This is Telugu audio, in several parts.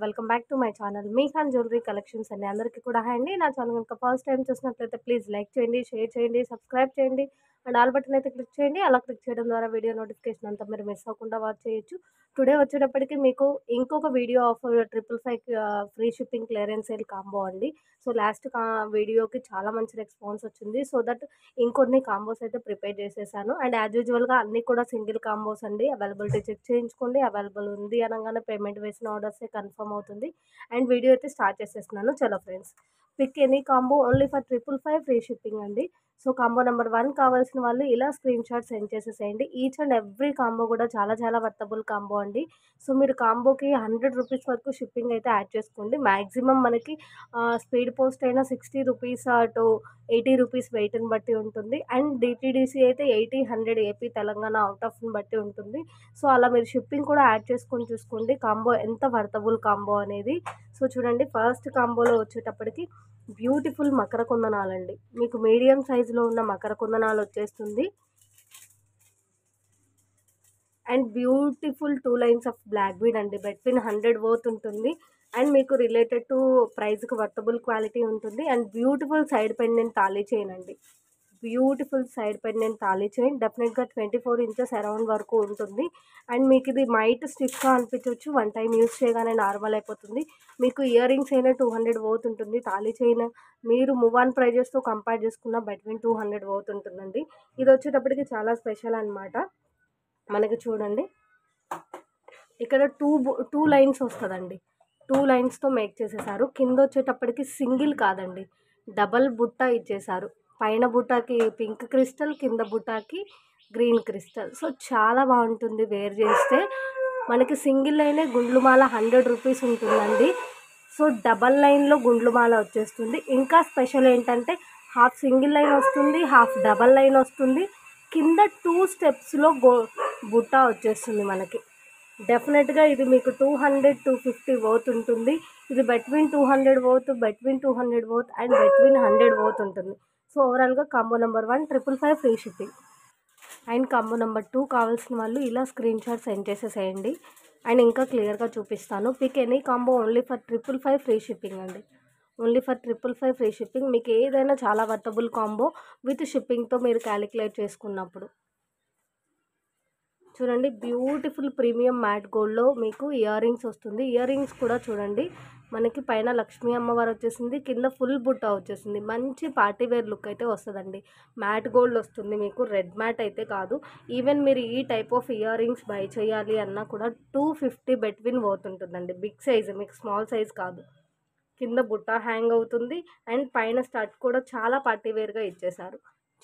Welcome back to my channel మీఖాన్ జ్యువెలరీ కలెక్షన్స్ అండి. అందరికీ కూడా హాయ్ అండి. నా ఛానల్ కనుక ఫస్ట్ టైం చూసినట్లయితే ప్లీజ్ లైక్ చేయండి, షేర్ చేయండి, సబ్స్క్రైబ్ చేయండి అండ్ ఆల్ బటన్ అయితే క్లిక్ చేయండి. అలా క్లిక్ చేయడం ద్వారా వీడియో నోటిఫికేషన్ అంతా మీరు మిస్ అవ్వకుండా వాచ్ చేయొచ్చు. టుడే వచ్చేటప్పటికి మీకు ఇంకొక video of 555 free shipping clearance sale combo అండి. సో లాస్ట్ వీడియోకి చాలా మంచి రెస్పాన్స్ వచ్చింది. సో దట్ ఇంకొన్ని కాంబోస్ అయితే ప్రిపేర్ చేసేసాను. అండ్ యాజ్ యూజువల్గా అన్నీ కూడా సింగిల్ కాంబోస్ అండి. అవైలబిలిటీ చెక్ చేయించుకోండి. అవైలబుల్ ఉంది అనగానే పేమెంట్ వేసిన ఆర్డర్సే కన్ఫర్మ్ అవుతుంది. అండ్ వీడియో అయితే స్టార్ట్ చేసేస్తున్నాను. చలో friends, pick any combo only for 555 free shipping అండి. సో కాంబో నెంబర్ 1 కావాల్సిన వాళ్ళు ఇలా స్క్రీన్ షాట్ సెండ్ చేసేసేయండి. ఈచ్ అండ్ ఎవ్రీ కాంబో కూడా చాలా చాలా వర్తబుల్ కాంబో అండి. సో మీరు కాంబోకి 100 రూపీస్ వరకు షిప్పింగ్ అయితే యాడ్ చేసుకోండి. మ్యాక్సిమం మనకి స్పీడ్ పోస్ట్ అయినా 60 రూపీస్ టు 80 రూపీస్ వెయిట్ని బట్టి ఉంటుంది. అండ్ డిటీడీసీ అయితే 80, 100 ఏపీ, తెలంగాణ అవుట్ ఆఫ్ని బట్టి ఉంటుంది. సో అలా మీరు షిప్పింగ్ కూడా యాడ్ చేసుకొని చూసుకోండి కాంబో ఎంత వర్తబుల్ కాంబో అనేది. సో చూడండి, ఫస్ట్ కాంబోలో వచ్చేటప్పటికి బ్యూటిఫుల్ మకర కుందనాలండి. మీకు మీడియం సైజులో ఉన్న మకర కుందనాలు వచ్చేస్తుంది. And beautiful 2 lines of black bead అండి. బిట్వీన్ 100 వర్త్ ఉంటుంది. అండ్ మీకు రిలేటెడ్ టు ప్రైస్కి వర్తబుల్ క్వాలిటీ ఉంటుంది. అండ్ బ్యూటిఫుల్ సైడ్ పెండెంట్ తాళీ చైన్ అండి. బ్యూటిఫుల్ సైడ్ పెండెంట్ తాళీ చైన్ డెఫినెట్గా 24 ఇంచెస్ అరౌండ్ వరకు ఉంటుంది. అండ్ మీకు ఇది మైట్ స్టిఫ్గా అనిపించవచ్చు, వన్ టైం యూస్ చేయగానే నార్మల్ అయిపోతుంది. మీకు ఇయర్ రింగ్స్ అయినా 200 వర్త్ ఉంటుంది. తాళీ చైన్ మీరు మూవ్ ఆన్ ప్రైజెస్తో కంపేర్ చేసుకున్న బిట్వీన్ 200 వర్త్ ఉంటుందండి. ఇది వచ్చేటప్పటికి చాలా స్పెషల్ అనమాట. మనకి చూడండి, ఇక్కడ టూ లైన్స్ వస్తుందండి. 2 లైన్స్తో మేక్ చేసేసారు. కింద వచ్చేటప్పటికి సింగిల్ కాదండి, డబల్ బుట్ట ఇచ్చేసారు. పైన బుట్టాకి పింక్ క్రిస్టల్, కింద బుట్టాకి గ్రీన్ క్రిస్టల్. సో చాలా బాగుంటుంది వేర్ చేస్తే. మనకి సింగిల్ లైనే గుండ్లుమాల 100 రూపీస్ ఉంటుందండి. సో డబల్ లైన్లో గుండ్లుమాల వచ్చేస్తుంది. ఇంకా స్పెషల్ ఏంటంటే హాఫ్ సింగిల్ లైన్ వస్తుంది, హాఫ్ డబల్ లైన్ వస్తుంది. కింద 2 స్టెప్స్లో బుట్ట వచ్చేస్తుంది మనకి. డెఫినెట్గా ఇది మీకు 200, 250 వర్త్ ఉంటుంది. ఇది between 200 worth, between 200 worth and between 100 worth ఉంటుంది. సో ఓవరాల్గా combo number 1 555 free shipping. And combo number 2 కావాల్సిన వాళ్ళు ఇలా స్క్రీన్ షాట్ సెండ్ చేసేసేయండి. అండ్ ఇంకా క్లియర్గా చూపిస్తాను. Pick any combo only for 555 free shipping అండి. Only for 555 free shipping. మీకు ఏదైనా చాలా వర్తబుల్ కాంబో విత్ షిప్పింగ్తో మీరు క్యాలిక్యులేట్ చేసుకున్నప్పుడు. చూడండి, బ్యూటిఫుల్ ప్రీమియం మ్యాట్ గోల్డ్లో మీకు ఇయర్ రింగ్స్ వస్తుంది. ఇయర్ రింగ్స్ కూడా చూడండి, మనకి పైన లక్ష్మీ అమ్మవారు వచ్చేసింది, కింద ఫుల్ బుట్ట వచ్చేసింది. మంచి పార్టీవేర్ లుక్ అయితే వస్తుందండి. మ్యాట్ గోల్డ్ వస్తుంది మీకు, రెడ్ మ్యాట్ అయితే కాదు. ఈవెన్ మీరు ఈ type of ear rings by చేయాలి అన్నా కూడా 250 బిట్వీన్ వర్త్ ఉంటుందండి. బిగ్ సైజ్, మీకు స్మాల్ సైజ్ కాదు. కింద బుట్ట హ్యాంగ్ అవుతుంది. అండ్ పైన స్టడ్ కూడా చాలా పార్టీవేర్గా ఇచ్చేసారు.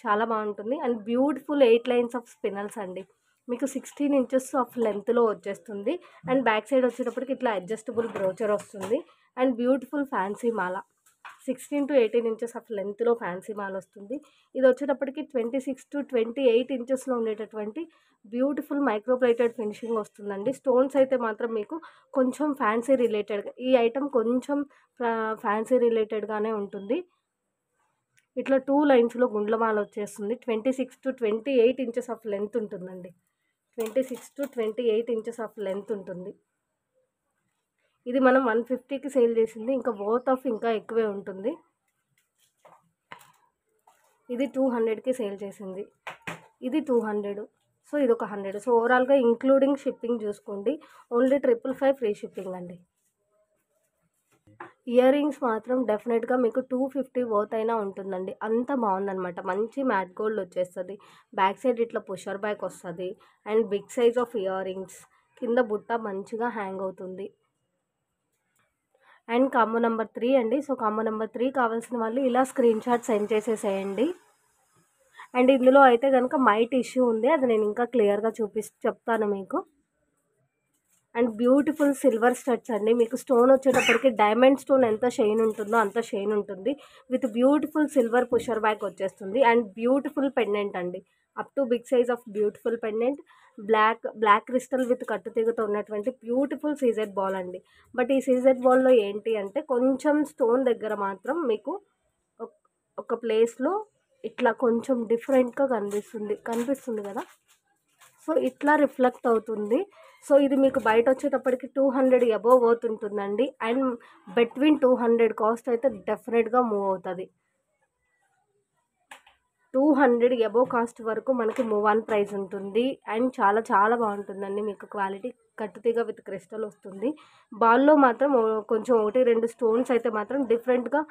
చాలా బాగుంటుంది. అండ్ బ్యూటిఫుల్ 8 లైన్స్ ఆఫ్ స్పినల్స్ అండి. మీకు 16 ఇంచెస్ ఆఫ్ లెంత్లో వచ్చేస్తుంది. అండ్ బ్యాక్ సైడ్ వచ్చేటప్పటికి ఇట్లా అడ్జస్టబుల్ బ్రోచర్ వస్తుంది. అండ్ బ్యూటిఫుల్ ఫ్యాన్సీ మాల 16 to 18 ఇంచెస్ ఆఫ్ లెంత్లో ఫ్యాన్సీ మాల వస్తుంది. ఇది వచ్చేటప్పటికి 26 to 28 ఇంచెస్లో ఉండేటటువంటి బ్యూటిఫుల్ మైక్రోప్లేటెడ్ ఫినిషింగ్ వస్తుందండి. స్టోన్స్ అయితే మాత్రం మీకు కొంచెం ఫ్యాన్సీ రిలేటెడ్గా, ఈ ఐటమ్ కొంచెం ఫ్యాన్సీ రిలేటెడ్గానే ఉంటుంది. ఇట్లా 2 లైన్స్లో గుండ్లమాల వచ్చేస్తుంది. 26 to 28 ఇంచెస్ ఆఫ్ లెంత్ ఉంటుందండి. 26 to 28 ఇంచెస్ ఆఫ్ లెంత్ ఉంటుంది. ఇది మనం 150కి సేల్ చేసింది, ఇంకా వర్త్ ఆఫ్ ఇంకా ఎక్కువే ఉంటుంది. ఇది 200కి సేల్ చేసింది, ఇది 200. సో ఇది ఒక 100. సో ఓవరాల్గా ఇంక్లూడింగ్ షిప్పింగ్ చూసుకోండి, ఓన్లీ 555 ఫ్రీ షిప్పింగ్ అండి. ఇయర్ రింగ్స్ మాత్రం డెఫినెట్గా మీకు 250 వర్త్ అయినా ఉంటుందండి. అంత బాగుందనమాట. మంచి మ్యాట్ గోల్డ్ వచ్చేస్తుంది. బ్యాక్ సైడ్ ఇట్లా పుషర్ బ్యాక్ వస్తుంది. And big size of earrings, కింద బుట్ట మంచిగా హ్యాంగ్ అవుతుంది. అండ్ కాంబో నెంబర్ 3 అండి. సో కాంబో నెంబర్ 3 కావాల్సిన వాళ్ళు ఇలా స్క్రీన్ షాట్ సెండ్ చేసేసేయండి. అండ్ ఇందులో అయితే కనుక మైట్ ఇష్యూ ఉంది, అది నేను ఇంకా క్లియర్గా చెప్తాను మీకు. అండ్ బ్యూటిఫుల్ సిల్వర్ స్టడ్స్ అండి. మీకు స్టోన్ వచ్చేటప్పటికి డైమండ్ స్టోన్ ఎంత షైన్ ఉంటుందో అంత షైన్ ఉంటుంది. With beautiful silver pusher back వచ్చేస్తుంది. అండ్ బ్యూటిఫుల్ పెండెంట్ అండి, up to big size of beautiful pendant. Black crystal with కట్టుతీగతో ఉన్నటువంటి బ్యూటిఫుల్ సీజెడ్ బాల్ అండి. బట్ ఈ సీజెడ్ బాల్లో ఏంటి అంటే కొంచెం స్టోన్ దగ్గర మాత్రం మీకు ఒక ప్లేస్లో ఇట్లా కొంచెం డిఫరెంట్గా కనిపిస్తుంది కదా. సో ఇట్లా రిఫ్లెక్ట్ అవుతుంది. సో ఇది మీకు బయట వచ్చేటప్పటికి 200 అబోవ్ వర్త్ ఉంటుందండి. అండ్ బిట్వీన్ 200 కాస్ట్ అయితే డెఫినెట్గా మూవ్ అవుతుంది. 200 అబోవ్ కాస్ట్ వరకు మనకి మూవ్ ఆన్ ప్రైస్ ఉంటుంది. అండ్ చాలా చాలా బాగుంటుందండి. మీకు క్వాలిటీ కట్టుతీగ విత్ క్రిస్టల్ వస్తుంది. బాల్లో మాత్రం కొంచెం 1-2 స్టోన్స్ అయితే మాత్రం డిఫరెంట్గా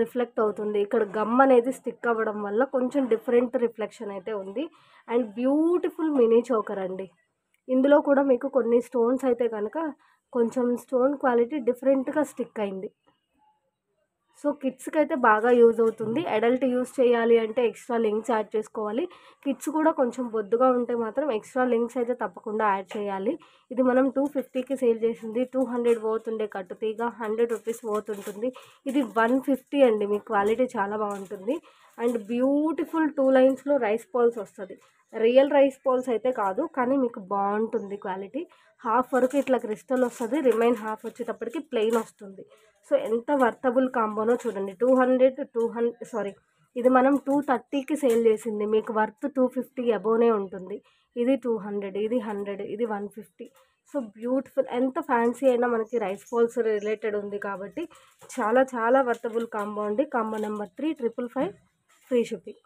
రిఫ్లెక్ట్ అవుతుంది. ఇక్కడ గమ్ అనేది స్టిక్ అవ్వడం వల్ల కొంచెం డిఫరెంట్ రిఫ్లెక్షన్ అయితే ఉంది. అండ్ బ్యూటిఫుల్ మినీ చోకర్ అండి. ఇందులో కూడా మీకు కొన్ని స్టోన్స్ అయితే కనుక కొంచెం స్టోన్ క్వాలిటీ డిఫరెంట్గా స్టిక్ అయింది. సో కిడ్స్కి అయితే బాగా యూజ్ అవుతుంది. అడల్ట్ యూజ్ చేయాలి అంటే ఎక్స్ట్రా లింక్స్ యాడ్ చేసుకోవాలి. కిడ్స్ కూడా కొంచెం బొద్దుగా ఉంటే మాత్రం ఎక్స్ట్రా లింక్స్ అయితే తప్పకుండా యాడ్ చేయాలి. ఇది మనం 250కి సేల్ చేసింది. 200 వర్త్ ఉండే కట్టుతీగ 100 రూపీస్ వర్త్ ఉంటుంది. ఇది 150 అండి. మీ క్వాలిటీ చాలా బాగుంటుంది. అండ్ బ్యూటిఫుల్ 2 లైన్స్లో రైస్ బాల్స్ వస్తుంది. రియల్ రైస్ బాల్స్ అయితే కాదు, కానీ మీకు బాగుంటుంది క్వాలిటీ. హాఫ్ వరకు ఇట్లా క్రిస్టల్ వస్తుంది, రిమైన్ హాఫ్ వచ్చేటప్పటికి ప్లెయిన్ వస్తుంది. సో ఎంత వర్తబుల్ కాంబోనో చూడండి. 200 ఇది మనం 230కి సేల్ చేసింది. మీకు వర్త్ 250 అబోనే ఉంటుంది. ఇది 200, ఇది 100, ఇది 150. So beautiful. ఎంత ఫ్యాన్సీ అయినా మనకి రైస్ బాల్స్ రిలేటెడ్ ఉంది కాబట్టి చాలా చాలా వర్తబుల్ కాంబో అండి. Combo number 3 555 free shipping.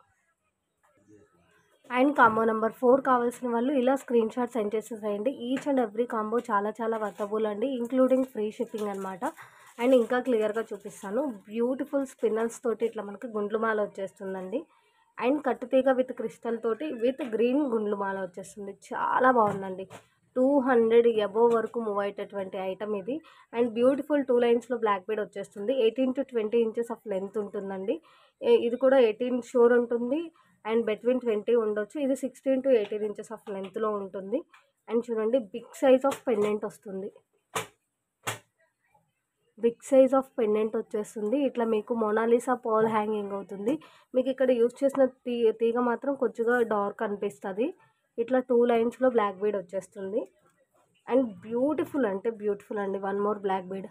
And combo number 4 కావాల్సిన వాళ్ళు ఇలా స్క్రీన్ షాట్ సెండ్ చేసేసేయండి. ఈచ్ అండ్ ఎవ్రీ కాంబో చాలా చాలా వర్తబుల్ అండి, ఇంక్లూడింగ్ ఫ్రీ షిప్పింగ్ అనమాట. అండ్ ఇంకా క్లియర్గా చూపిస్తాను. బ్యూటిఫుల్ స్పిన్నల్స్ తోటి ఇట్లా మనకి గుండ్లు మాల వచ్చేస్తుందండి. అండ్ కట్టుతీగ విత్ క్రిస్టల్ తోటి విత్ గ్రీన్ గుండ్లు మాల వచ్చేస్తుంది. చాలా బాగుందండి. 200 అబోవ్ వరకు మూవ్ అయ్యేటటువంటి ఐటమ్ ఇది. అండ్ బ్యూటిఫుల్ 2 లైన్స్లో బ్లాక్ బీడ్ వచ్చేస్తుంది. 18 to 20 ఇంచెస్ ఆఫ్ లెంత్ ఉంటుందండి. ఇది కూడా 18 షోర్ ఉంటుంది. అండ్ బిట్వీన్ 20 ఉండొచ్చు. ఇది 16 to 18 ఇంచెస్ ఆఫ్ లెంత్లో ఉంటుంది. అండ్ చూడండి, బిగ్ సైజ్ ఆఫ్ పెండెంట్ వస్తుంది. బిగ్ సైజ్ ఆఫ్ పెండెంట్ వచ్చేస్తుంది. ఇట్లా మీకు మోనాలిసా పాల్ హ్యాంగింగ్ అవుతుంది. మీకు ఇక్కడ యూజ్ చేసిన తీగ మాత్రం కొంచెంగా డార్క్ అనిపిస్తుంది. ఇట్లా 2 లైన్స్లో బ్లాక్ బీడ్ వచ్చేస్తుంది. అండ్ బ్యూటిఫుల్ అంటే బ్యూటిఫుల్ అండి. One more black bead.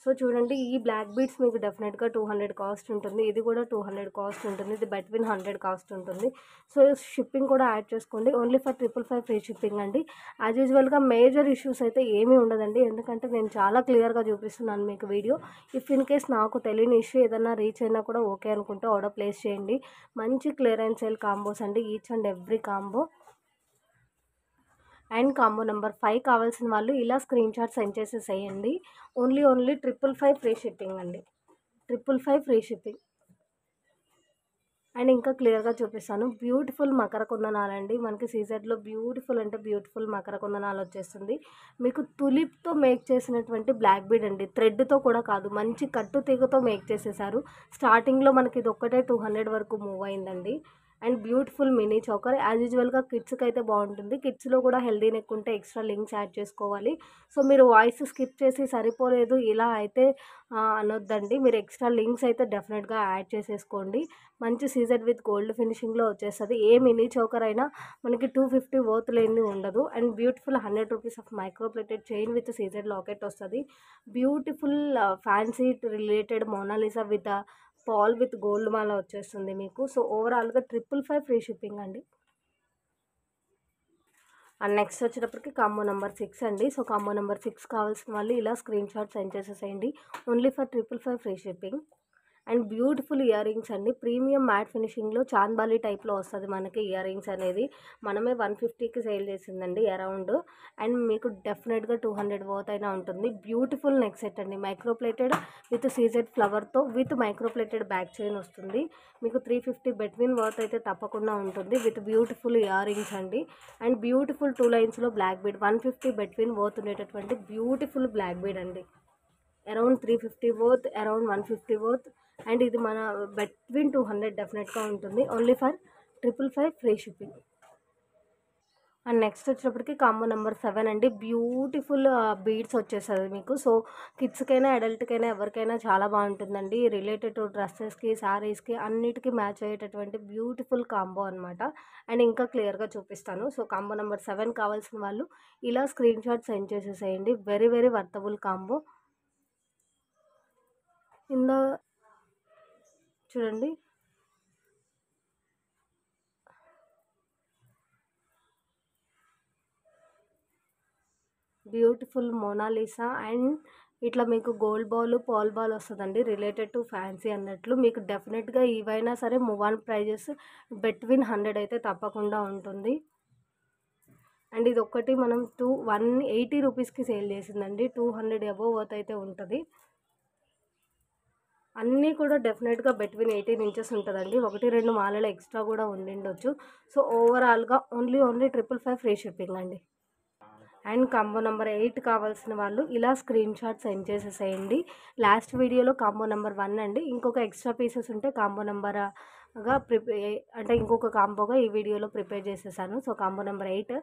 So చూడండి, ఈ బ్లాక్ బీడ్స్ మీకు డెఫినెట్గా 200 కాస్ట్ ఉంటుంది. ఇది కూడా 200 కాస్ట్ ఉంటుంది. ఇది బిట్వీన్ 100 కాస్ట్ ఉంటుంది. సో షిప్పింగ్ కూడా యాడ్ చేసుకోండి. ఓన్లీ ఫర్ 555 ఫ్రీ షిప్పింగ్ అండి. యాజ్ యూజువల్గా మేజర్ ఇష్యూస్ అయితే ఏమీ ఉండదండి, ఎందుకంటే నేను చాలా క్లియర్గా చూపిస్తున్నాను మీకు వీడియో. ఇఫ్ ఇన్ కేస్ నాకు తెలియని ఇష్యూ ఏదైనా రీచ్ అయినా కూడా ఓకే అనుకుంటే ఆర్డర్ ప్లేస్ చేయండి. మంచి క్లియరెన్స్ సేల్ కాంబోస్ అండి, each and every combo. And combo number 5 కావాల్సిన వాళ్ళు ఇలా స్క్రీన్ షాట్ సెండ్ చేసేసేయండి. ఓన్లీ 555 ఫ్రీ షిప్పింగ్ అండి. 555 ఫ్రీ షిప్పింగ్. అండ్ ఇంకా క్లియర్గా చూపిస్తాను. బ్యూటిఫుల్ మకర కుందనాలండి. మనకి సీజెడ్లో బ్యూటిఫుల్ అంటే బ్యూటిఫుల్ మకర కుందనాలు వచ్చేస్తుంది. మీకు తులిప్తో మేక్ చేసినటువంటి బ్లాక్ బీడ్ అండి. థ్రెడ్తో కూడా కాదు, మంచి కట్టు తీగతో మేక్ చేసేసారు. స్టార్టింగ్లో మనకి ఇది ఒక్కటే 200 వరకు మూవ్ అయిందండి. And beautiful mini choker. As యూజువల్గా కిడ్స్కి అయితే బాగుంటుంది. కిడ్స్లో కూడా హెల్దీ నెక్ ఉంటే ఎక్స్ట్రా లింక్స్ యాడ్ చేసుకోవాలి. సో మీరు వాయిస్ స్కిప్ చేసి సరిపోలేదు ఇలా అయితే అనొద్దండి. మీరు ఎక్స్ట్రా లింక్స్ అయితే డెఫినెట్గా యాడ్ చేసేసుకోండి. మంచి సీజెడ్ విత్ గోల్డ్ ఫినిషింగ్లో వచ్చేస్తుంది. ఏ మినీ చోకర్ అయినా మనకి 250 వర్త్ లేనిది ఉండదు. And beautiful 100 rupees of micro plated chain with CZ locket వస్తుంది. Beautiful fancy related Mona Lisa with ball with gold మాల వచ్చేస్తుంది మీకు. సో ఓవరాల్గా 555 ఫ్రీ షిప్పింగ్ అండి. అండ్ నెక్స్ట్ వచ్చేటప్పటికి కాంబో నెంబర్ 6 అండి. సో కాంబో నెంబర్ 6 కావాల్సిన వాళ్ళు ఇలా స్క్రీన్ షాట్ సెండ్ చేసేసేయండి. Only for 555 free shipping. And beautiful earrings అండి. ప్రీమియం మ్యాట్ ఫినిషింగ్లో చాంద్బాలి టైప్లో వస్తుంది మనకి ఇయర్ రింగ్స్ అనేది. మనమే 150కి సేల్ చేసిందండి అరౌండ్. అండ్ మీకు డెఫినెట్గా 200 వర్త్ అయినా ఉంటుంది. బ్యూటిఫుల్ నెక్ సెట్ అండి. మైక్రోప్లేటెడ్ విత్ సీజెడ్ ఫ్లవర్తో విత్ మైక్రోప్లేటెడ్ బ్యాక్ చైన్ వస్తుంది. మీకు 350 బిట్వీన్ వర్త్ అయితే తప్పకుండా ఉంటుంది. విత్ బ్యూటిఫుల్ ఇయర్ రింగ్స్ అండి. అండ్ బ్యూటిఫుల్ 2 లైన్స్లో బ్లాక్ బీడ్. 150 బిట్వీన్ వర్త్ ఉండేటటువంటి బ్యూటిఫుల్ బ్లాక్ బీడ్ అండి. Around 350 worth, around 150 worth. And ఇది మన బిట్వీన్ 200 డెఫినెట్గా ఉంటుంది. Only for 555 free shipping. And next వచ్చేటప్పటికి కాంబో నెంబర్ 7 అండి. బ్యూటిఫుల్ బీడ్స్ వచ్చేస్తుంది మీకు. సో కిడ్స్కైనా అడల్ట్కైనా ఎవరికైనా చాలా బాగుంటుందండి. రిలేటెడ్ టు డ్రెస్సెస్కి, శారీస్కి అన్నిటికీ మ్యాచ్ అయ్యేటటువంటి బ్యూటిఫుల్ కాంబో అనమాట. అండ్ ఇంకా క్లియర్గా చూపిస్తాను. సో కాంబో నెంబర్ 7 కావాల్సిన వాళ్ళు ఇలా స్క్రీన్ షాట్ సెండ్ చేసేసేయండి. Very very worthable combo. ఇందా చూడండి, బ్యూటిఫుల్ మోనాలిసా అండ్ ఇట్లా మీకు గోల్డ్ బాల్ పాల్ బాల్ వస్తుందండి రిలేటెడ్ టు ఫ్యాన్సీ అన్నట్లు. మీకు డెఫినెట్గా ఇవైనా సరే మూవ్ ఆన్ ప్రైజెస్ బిట్వీన్ 100 అయితే తప్పకుండా ఉంటుంది. అండ్ ఇది ఒక్కటి మనం 180 రూపీస్కి సేల్ చేసిందండి. 200 అబోవ్ వర్త్ అయితే ఉంటుంది. అన్నీ కూడా డెఫినెట్గా బిట్వీన్ 18 ఇంచెస్ ఉంటుందండి. 1-2 మాలలు ఎక్స్ట్రా కూడా ఉండిండొచ్చు. సో ఓవరాల్గా ఓన్లీ 555 ఫ్రీ షిప్పింగ్ అండి. అండ్ కాంబో నెంబర్ 8 కావాల్సిన వాళ్ళు ఇలా స్క్రీన్ షాట్ సెండ్ చేసేసేయండి. లాస్ట్ వీడియోలో కాంబో నెంబర్ 1 అండి. ఇంకొక ఎక్స్ట్రా పీసెస్ ఉంటే కాంబో నెంబర్గా అంటే ఇంకొక కాంబోగా ఈ వీడియోలో ప్రిపేర్ చేసేసాను. So combo number 8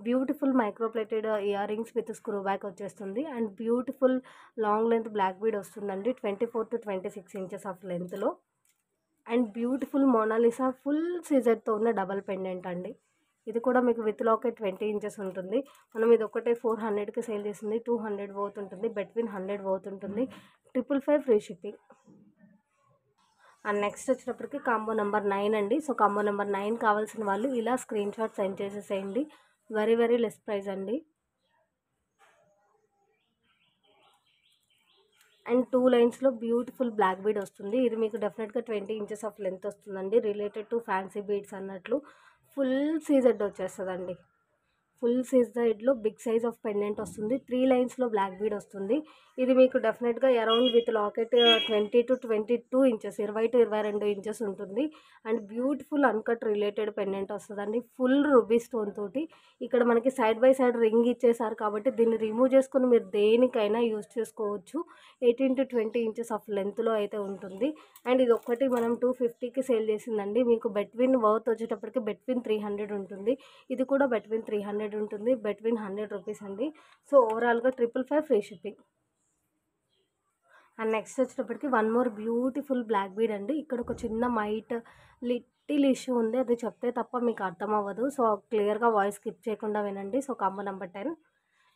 beautiful microplated earrings with screw back వచ్చేస్తుంది. And beautiful long length black bead వస్తుందండి 24 to 26 ఇంచెస్ ఆఫ్ లెంత్లో. అండ్ బ్యూటిఫుల్ మోనాలిసా ఫుల్ సీజర్తో ఉన్న డబల్ పెండెంట్ అండి. ఇది కూడా మీకు విత్ లాకెట్ 20 ఇంచెస్ ఉంటుంది. మనం ఇది ఒకటే 400కి సేల్ చేసింది. 200 పోతుంటుంది. బిట్వీన్ 100 పోతుంటుంది. 555 ఫ్రీ షిప్పింగ్. అండ్ నెక్స్ట్ వచ్చేటప్పటికి కాంబో నెంబర్ 9 అండి. సో కాంబో నెంబర్ 9 కావాల్సిన వాళ్ళు ఇలా స్క్రీన్ షాట్ సెండ్ చేసేసేయండి. వెరీ వెరీ లెస్ ప్రైస్ అండి. అండ్ 2 లైన్స్లో బ్యూటిఫుల్ బ్లాక్ బీడ్ వస్తుంది. ఇది మీకు డెఫినెట్గా 20 ఇంచెస్ ఆఫ్ లెంత్ వస్తుందండి. రిలేటెడ్ టు ఫ్యాన్సీ బీడ్స్ అన్నట్లు ఫుల్ సీజెడ్ వచ్చేస్తుందండి. ఫుల్ సీజెడ్లో బిగ్ సైజ్ ఆఫ్ పెండెంట్ వస్తుంది. 3 లైన్స్లో బ్లాక్ బీడ్ వస్తుంది. ఇది మీకు డెఫినెట్గా around with locket 20 to 22 inches 20 to 22 inches ఉంటుంది. And beautiful uncut related pendant వస్తుందండి. ఫుల్ రూబీ స్టోన్ తోటి ఇక్కడ మనకి సైడ్ బై సైడ్ రింగ్ ఇచ్చేసారు కాబట్టి దీన్ని రిమూవ్ చేసుకుని మీరు దేనికైనా యూజ్ చేసుకోవచ్చు. 18 to 20 ఇంచెస్ ఆఫ్ లెంత్లో అయితే ఉంటుంది. అండ్ ఇది ఒక్కటి మనం 250కి సేల్ చేసిందండి. మీకు బిట్వీన్ వర్త్ వచ్చేటప్పటికి బిట్వీన్ 300 ఉంటుంది. ఇది కూడా బిట్వీన్ 300 ఉంటుంది. బిట్వీన్ 100 రూపీస్ అండి. సో ఓవరాల్గా 555 ఫ్రీ షిప్పింగ్. అండ్ నెక్స్ట్ వచ్చేటప్పటికి one more beautiful black bead అండి. ఇక్కడ ఒక చిన్న మైట్ లిటిల్ ఇష్యూ ఉంది. అది చెప్తే తప్ప మీకు అర్థం అవ్వదు. సో క్లియర్గా వాయిస్ స్కిప్ చేయకుండా వినండి. సో కాంబో నెంబర్ 10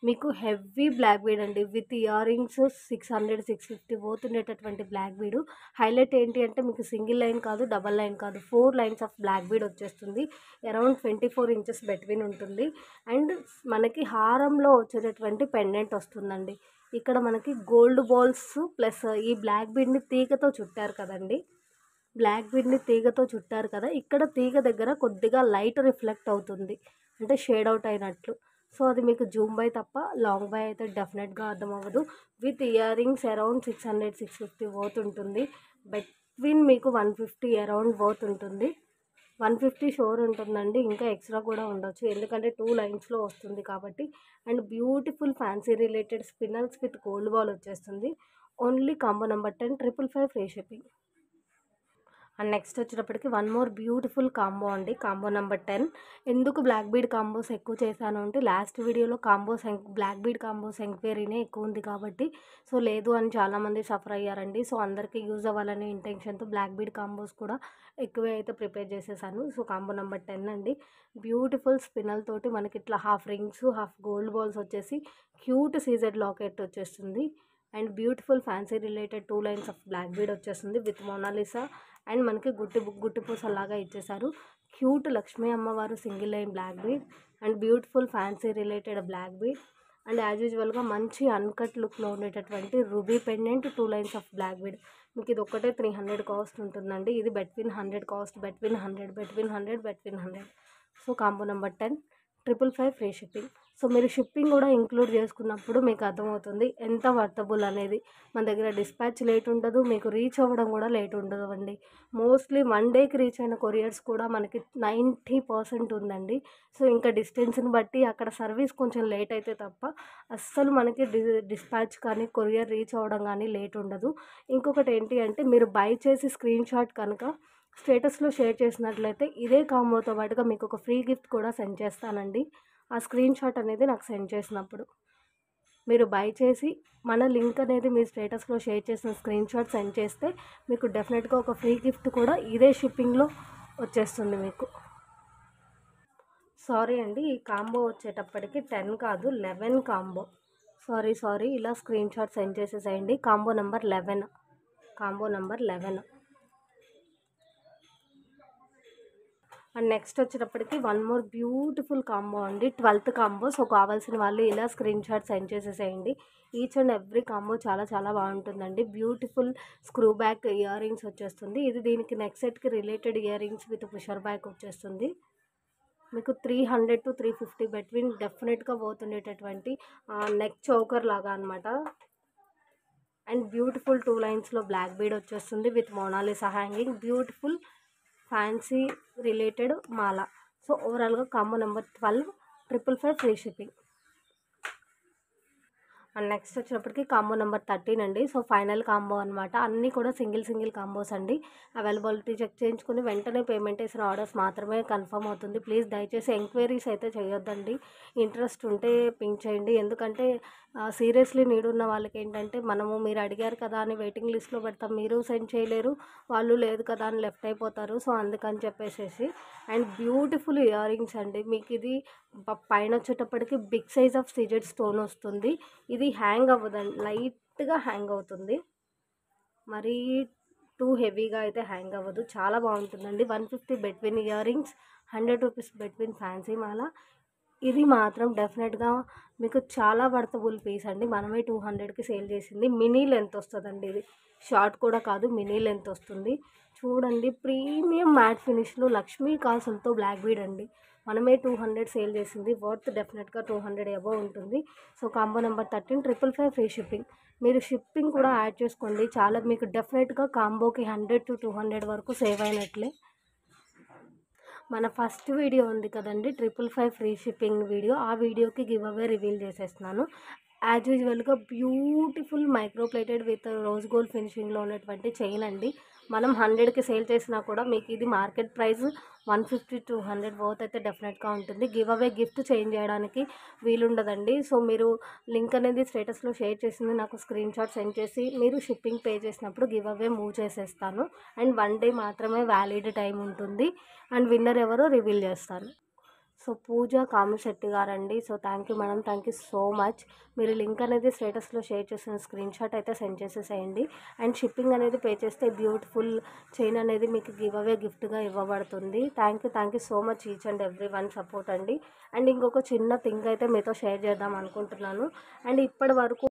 మీకు హెవీ బ్లాక్ బీడ్ అండి. విత్ ఇయర్ రింగ్స్ 600-650 పోతుండేటటువంటి బ్లాక్ బీడ్. హైలైట్ ఏంటి అంటే మీకు సింగిల్ లైన్ కాదు, డబల్ లైన్ కాదు, 4 లైన్స్ ఆఫ్ బ్లాక్ బీడ్ వచ్చేస్తుంది. అరౌండ్ 24 ఇంచెస్ బిట్వీన్ ఉంటుంది. అండ్ మనకి హారంలో వచ్చేటటువంటి పెండెంట్ వస్తుందండి. ఇక్కడ మనకి గోల్డ్ బాల్స్ ప్లస్ ఈ బ్లాక్ బీడ్ని తీగతో చుట్టారు కదండి. బ్లాక్ బీడ్ని తీగతో చుట్టారు కదా, ఇక్కడ తీగ దగ్గర కొద్దిగా లైట్ రిఫ్లెక్ట్ అవుతుంది, అంటే షేడ్ అవుట్ అయినట్లు. సో అది మీకు జూమ్ బై తప్ప లాంగ్ బై అయితే డెఫినెట్గా అర్థం అవ్వదు. With ear rings around 600-650 worth ఉంటుంది. బిట్వీన్ మీకు 150 అరౌండ్ వర్త్ ఉంటుంది. 150 షోర్ ఉంటుందండి. ఇంకా ఎక్స్ట్రా కూడా ఉండొచ్చు ఎందుకంటే 2 లైన్స్లో వస్తుంది కాబట్టి. And beautiful fancy related spinals with gold ball వచ్చేస్తుంది. Only combo number 10 555 free shipping. And next వచ్చేటప్పటికి వన్ మోర్ బ్యూటిఫుల్ కాంబో అండి. కాంబో నెంబర్ 10 ఎందుకు బ్లాక్ బీడ్ కాంబోస్ ఎక్కువ చేశాను అంటే లాస్ట్ వీడియోలో బ్లాక్ బీడ్ కాంబోస్ ఎంక్వైరీనే ఎక్కువ ఉంది కాబట్టి. సో లేదు అని చాలామంది సఫర్ అయ్యారండి. సో అందరికీ యూజ్ అవ్వాలనే ఇంటెన్షన్తో బ్లాక్ బీడ్ కాంబోస్ కూడా ఎక్కువే అయితే ప్రిపేర్ చేసేసాను. సో కాంబో నెంబర్ 10 అండి. బ్యూటిఫుల్ స్పిన్నల్ తోటి మనకి ఇట్లా half rings half gold balls వచ్చేసి క్యూట్ సీజెడ్ లాకెట్ వచ్చేస్తుంది. And beautiful fancy related 2 lines of black bead వచ్చేస్తుంది విత్ మోనాలిసా. అండ్ మనకి గుట్టి పూసలాగా ఇచ్చేసారు. క్యూట్ లక్ష్మీ అమ్మవారు single line black bead and beautiful fancy related black bead. And as యూజువల్గా మంచి అన్కట్ లుక్లో ఉండేటటువంటి ruby pendant 2 lines of black bead. మీకు ఇది ఒక్కటే 300 కాస్ట్ ఉంటుందండి. ఇది between 100 cost, between 100. So combo number 10 555 free shipping. So మీరు షిప్పింగ్ కూడా ఇంక్లూడ్ చేసుకున్నప్పుడు మీకు అర్థమవుతుంది ఎంత వర్తబుల్ అనేది. మన దగ్గర డిస్పాచ్ లేట్ ఉండదు, మీకు రీచ్ అవ్వడం కూడా లేట్ ఉండదు అండి. మోస్ట్లీ 1 డేకి రీచ్ అయిన కొరియర్స్ కూడా మనకి 90% ఉందండి. సో ఇంకా డిస్టెన్స్ని బట్టి అక్కడ సర్వీస్ కొంచెం లేట్ అయితే తప్ప అస్సలు మనకి డిస్పాచ్ కానీ కొరియర్ రీచ్ అవ్వడం కానీ లేట్ ఉండదు. ఇంకొకటి ఏంటి అంటే మీరు బై చేసి స్క్రీన్ షాట్ కనుక స్టేటస్లో షేర్ చేసినట్లయితే ఇదే కాంబోతో పాటుగా మీకు ఒక ఫ్రీ గిఫ్ట్ కూడా సెండ్ చేస్తానండి. ఆ స్క్రీన్ షాట్ అనేది నాకు సెండ్ చేసినప్పుడు మీరు బై చేసి మన లింక్ అనేది మీ స్టేటస్లో షేర్ చేసిన స్క్రీన్ షాట్ సెండ్ చేస్తే మీకు డెఫినెట్గా ఒక ఫ్రీ గిఫ్ట్ కూడా ఇదే షిప్పింగ్లో వచ్చేస్తుంది మీకు. సారీ అండి, ఈ కాంబో వచ్చేటప్పటికి 10 కాదు 11 కాంబో. సారీ ఇలా స్క్రీన్ షాట్ సెండ్ చేసేసేయండి. Combo number 11. అండ్ నెక్స్ట్ వచ్చేటప్పటికి వన్ మోర్ బ్యూటిఫుల్ కాంబో అండి, 12th కాంబో. సో కావాల్సిన వాళ్ళు ఇలా స్క్రీన్ షాట్ సెండ్ చేసేసేయండి. ఈచ్ అండ్ ఎవ్రీ కాంబో చాలా చాలా బాగుంటుందండి. Beautiful screw back ear rings వచ్చేస్తుంది. ఇది దీనికి నెక్ సెట్కి related ear rings with pusher back వచ్చేస్తుంది. మీకు 300 to 350 బిట్వీన్ డెఫినెట్గా పోతుండేటటువంటి నెక్ చౌకర్ లాగా అనమాట. అండ్ బ్యూటిఫుల్ 2 లైన్స్లో బ్లాక్ బీడ్ వచ్చేస్తుంది with Mona Lisa hanging. Beautiful fancy related మాల. సో ఓవరాల్గా combo number 12 555 free shipping. And next వచ్చేటప్పటికి కాంబో నెంబర్ 13 అండి. సో ఫైనల్ కాంబో అనమాట. అన్నీ కూడా సింగిల్ కాంబోస్ అండి. అవైలబిలిటీ చెక్ చేయించుకుని వెంటనే పేమెంట్ చేసిన ఆర్డర్స్ మాత్రమే కన్ఫర్మ్ అవుతుంది. ప్లీజ్ దయచేసి ఎంక్వైరీస్ అయితే చేయొద్దండి. ఇంట్రెస్ట్ ఉంటే పింక్ చేయండి. ఎందుకంటే సీరియస్లీ నీడ్ ఉన్న వాళ్ళకి ఏంటంటే మనము మీరు అడిగారు కదా అని వెయిటింగ్ లిస్ట్లో పెడతాం, మీరు సెండ్ చేయలేరు, వాళ్ళు లేదు కదా అని లెఫ్ట్ అయిపోతారు. సో అందుకని చెప్పేసి. అండ్ బ్యూటిఫుల్ ఇయర్ రింగ్స్ అండి. మీకు ఇది పైన వచ్చేటప్పటికి big size of CZ stone వస్తుంది. ఇది హ్యాంగ్ అవ్వదండి, లైట్గా హ్యాంగ్ అవుతుంది, మరీ టూ హెవీగా అయితే హ్యాంగ్ అవ్వదు. చాలా బాగుంటుందండి. 150 between earrings, 100 rupees between fancy మాల. ఇది మాత్రం డెఫినెట్గా మీకు చాలా వర్తబుల్ పీస్ అండి. మనమే 200కి సేల్ చేసింది. మినీ లెంత్ వస్తుందండి. ఇది షార్ట్ కూడా కాదు, మినీ లెంత్ వస్తుంది. చూడండి, ప్రీమియం మ్యాట్ ఫినిష్లో లక్ష్మీ కాసులతో బ్లాక్ బీడ్ అండి. మనమే 200 సేల్ చేసింది. వర్త్ డెఫినెట్గా 200 అబవ్ ఉంటుంది. So combo number 13 555 free shipping. మీరు షిప్పింగ్ కూడా యాడ్ చేసుకోండి. చాలా మీకు డెఫినెట్గా కాంబోకి 100 to 200 వరకు సేవ్ అయినట్లే. మన ఫస్ట్ వీడియో ఉంది కదండి 555 ఫ్రీ షిప్పింగ్ వీడియో, ఆ వీడియోకి గివ్ అవే రివీల్ చేసేస్తున్నాను. యాజ్ యూజువల్గా beautiful micro plated with rose gold ఫినిషింగ్లో ఉన్నటువంటి చైన్ అండి. మనం 100కి సేల్ చేసినా కూడా మీకు ఇది మార్కెట్ ప్రైస్ 150 to 200 వర్త్ అయితే డెఫినెట్గా ఉంటుంది. గివ్ అవే గిఫ్ట్ చేంజ్ చేయడానికి వీలుండదండి. సో మీరు లింక్ అనేది స్టేటస్లో షేర్ చేసింది నాకు స్క్రీన్ షాట్ సెండ్ చేసి మీరు షిప్పింగ్ పే చేసినప్పుడు గివ్ అవే మూవ్ చేసేస్తాను. అండ్ 1 డే మాత్రమే వ్యాలిడ్ టైం ఉంటుంది. అండ్ విన్నర్ ఎవరో రివీల్ చేస్తాను. సో పూజ కామిశెట్టి గారండి. So thank you madam, thank you so much. మీరు లింక్ అనేది స్టేటస్లో షేర్ చేసిన స్క్రీన్ షాట్ అయితే సెండ్ చేసేసేయండి. అండ్ షిప్పింగ్ అనేది పే చేస్తే బ్యూటిఫుల్ చైన్ అనేది మీకు గివ్ అవే గిఫ్ట్గా ఇవ్వబడుతుంది. Thank you so much each and every one support అండి. అండ్ ఇంకొక చిన్న థింగ్ అయితే మీతో షేర్ చేద్దాం అనుకుంటున్నాను. అండ్ ఇప్పటి వరకు